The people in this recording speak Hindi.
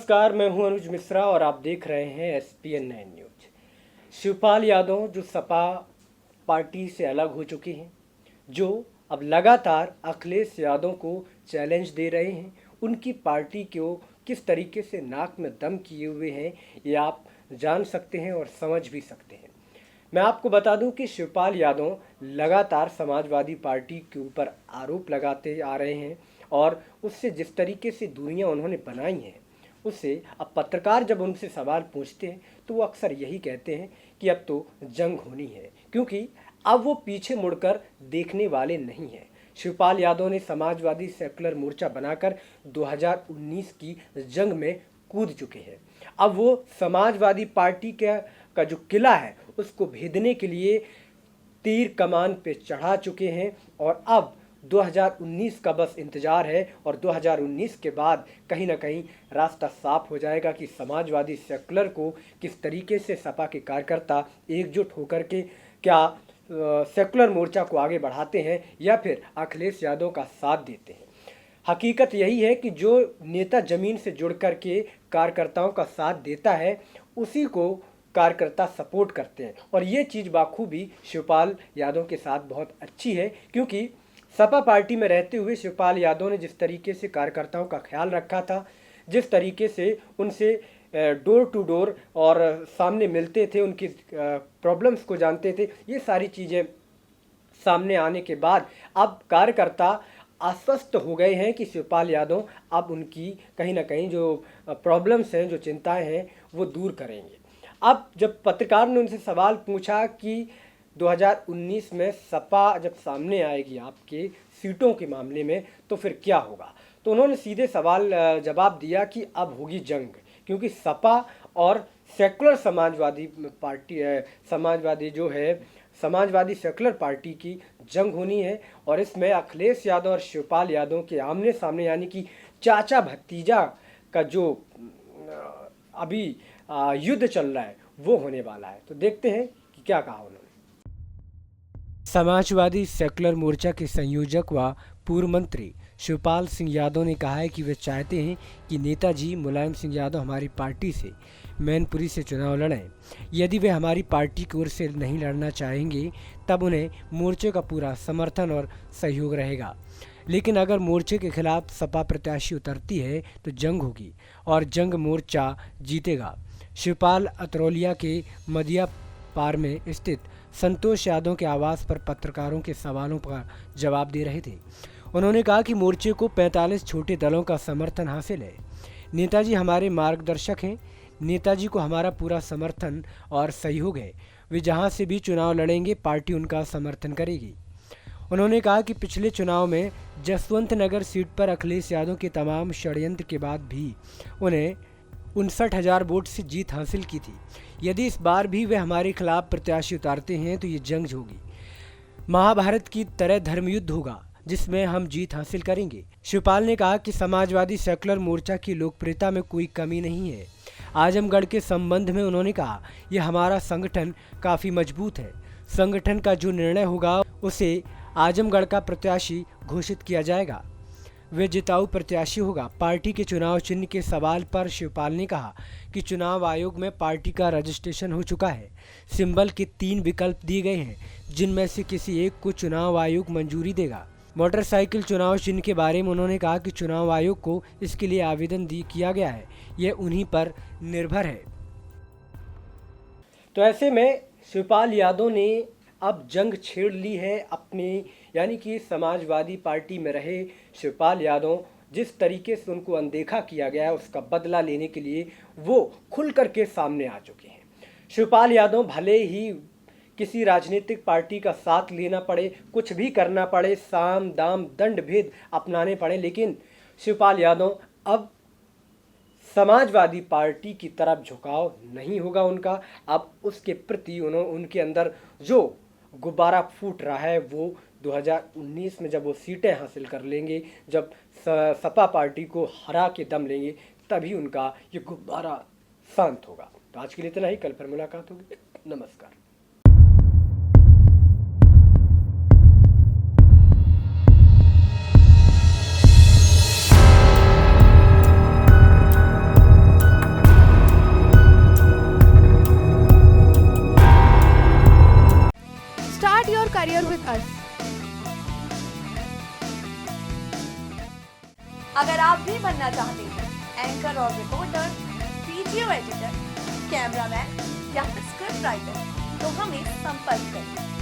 नमस्कार, मैं हूं अनुज मिश्रा और आप देख रहे हैं SPN 9 न्यूज। शिवपाल यादव जो सपा पार्टी से अलग हो चुके हैं, जो अब लगातार अखिलेश यादव को चैलेंज दे रहे हैं, उनकी पार्टी को किस तरीके से नाक में दम किए हुए हैं ये आप जान सकते हैं और समझ भी सकते हैं। मैं आपको बता दूं कि शिवपाल यादव लगातार समाजवादी पार्टी के ऊपर आरोप लगाते आ रहे हैं और उससे जिस तरीके से दूरियां उन्होंने बनाई हैं, उससे अब पत्रकार जब उनसे सवाल पूछते हैं तो वो अक्सर यही कहते हैं कि अब तो जंग होनी है, क्योंकि अब वो पीछे मुड़कर देखने वाले नहीं हैं। शिवपाल यादव ने समाजवादी सेकुलर मोर्चा बनाकर 2019 की जंग में कूद चुके हैं। अब वो समाजवादी पार्टी का जो किला है उसको भेदने के लिए तीर कमान पे चढ़ा चुके हैं और अब 2019 का बस इंतज़ार है और 2019 के बाद कहीं ना कहीं रास्ता साफ हो जाएगा कि समाजवादी सेकुलर को किस तरीके से सपा के कार्यकर्ता एकजुट होकर के क्या सेकुलर मोर्चा को आगे बढ़ाते हैं या फिर अखिलेश यादव का साथ देते हैं। हकीकत यही है कि जो नेता ज़मीन से जुड़ कर के कार्यकर्ताओं का साथ देता है उसी को कार्यकर्ता सपोर्ट करते हैं और ये चीज़ बाखूबी शिवपाल यादव के साथ बहुत अच्छी है, क्योंकि सपा पार्टी में रहते हुए शिवपाल यादव ने जिस तरीके से कार्यकर्ताओं का ख्याल रखा था, जिस तरीके से उनसे डोर टू डोर और सामने मिलते थे, उनकी प्रॉब्लम्स को जानते थे, ये सारी चीज़ें सामने आने के बाद अब कार्यकर्ता आश्वस्त हो गए हैं कि शिवपाल यादव अब उनकी कहीं ना कहीं जो प्रॉब्लम्स हैं, जो चिंताएं हैं, वो दूर करेंगे। अब जब पत्रकार ने उनसे सवाल पूछा कि 2019 में सपा जब सामने आएगी आपके सीटों के मामले में तो फिर क्या होगा, तो उन्होंने सीधे सवाल जवाब दिया कि अब होगी जंग, क्योंकि सपा और secular Samajwadi party Samajwadi secular party की जंग होनी है और इसमें अखिलेश यादव और शिवपाल यादव के आमने सामने यानी कि चाचा भतीजा का जो अभी युद्ध चल रहा है वो होने वाला है। तो देखते हैं कि क्या कहा उन्होंने। समाजवादी सेकुलर मोर्चा के संयोजक व पूर्व मंत्री शिवपाल सिंह यादव ने कहा है कि वे चाहते हैं कि नेताजी मुलायम सिंह यादव हमारी पार्टी से मैनपुरी से चुनाव लड़ें। यदि वे हमारी पार्टी की ओर से नहीं लड़ना चाहेंगे तब उन्हें मोर्चे का पूरा समर्थन और सहयोग रहेगा, लेकिन अगर मोर्चे के खिलाफ सपा प्रत्याशी उतरती है तो जंग होगी और जंग मोर्चा जीतेगा। शिवपाल अतरौलिया के मदिया पार में स्थित संतोष यादव के आवास पर पत्रकारों के सवालों का जवाब दे रहे थे। उन्होंने कहा कि मोर्चे को 45 छोटे दलों का समर्थन हासिल है। नेताजी हमारे मार्गदर्शक हैं, नेताजी को हमारा पूरा समर्थन और सहयोग है। वे जहां से भी चुनाव लड़ेंगे पार्टी उनका समर्थन करेगी। उन्होंने कहा कि पिछले चुनाव में जसवंत नगर सीट पर अखिलेश यादव के तमाम षड्यंत्र के बाद भी उन्हें 59,000 वोट से जीत हासिल की थी। यदि इस बार भी वे हमारे खिलाफ प्रत्याशी उतारते हैं तो ये जंग होगी, महाभारत की तरह धर्मयुद्ध होगा जिसमें हम जीत हासिल करेंगे। शिवपाल ने कहा कि समाजवादी सेकुलर मोर्चा की लोकप्रियता में कोई कमी नहीं है। आजमगढ़ के संबंध में उन्होंने कहा, यह हमारा संगठन काफ़ी मजबूत है। संगठन का जो निर्णय होगा उसे आजमगढ़ का प्रत्याशी घोषित किया जाएगा, वे जिताऊ प्रत्याशी होगा। पार्टी के चुनाव चिन्ह के सवाल पर शिवपाल ने कहा कि चुनाव आयोग में पार्टी का रजिस्ट्रेशन हो चुका है। सिंबल के 3 विकल्प दिए गए हैं, जिनमें से किसी एक को चुनाव आयोग मंजूरी देगा। मोटरसाइकिल चुनाव चिन्ह के बारे में उन्होंने कहा कि चुनाव आयोग को इसके लिए आवेदन किया गया है, यह उन्हीं पर निर्भर है। तो ऐसे में शिवपाल यादव ने अब जंग छेड़ ली है अपनी, यानी कि समाजवादी पार्टी में रहे शिवपाल यादव जिस तरीके से उनको अनदेखा किया गया है उसका बदला लेने के लिए वो खुल करके सामने आ चुके हैं। शिवपाल यादव भले ही किसी राजनीतिक पार्टी का साथ लेना पड़े, कुछ भी करना पड़े, साम दाम दंड भेद अपनाने पड़े, लेकिन शिवपाल यादव अब समाजवादी पार्टी की तरफ झुकाव नहीं होगा उनका। अब उसके प्रति उनके अंदर जो गुब्बारा फूट रहा है वो 2019 में जब वो सीटें हासिल कर लेंगे, जब सपा पार्टी को हरा के दम लेंगे, तभी उनका ये गुब्बारा शांत होगा। तो आज के लिए इतना ही, कल फिर मुलाकात होगी। नमस्कार। अगर आप भी बनना चाहते हैं एंकर और रिपोर्टर, वीडियो एडिटर, कैमरामैन या फिर स्क्रिप्ट राइटर, तो हमें संपर्क करें।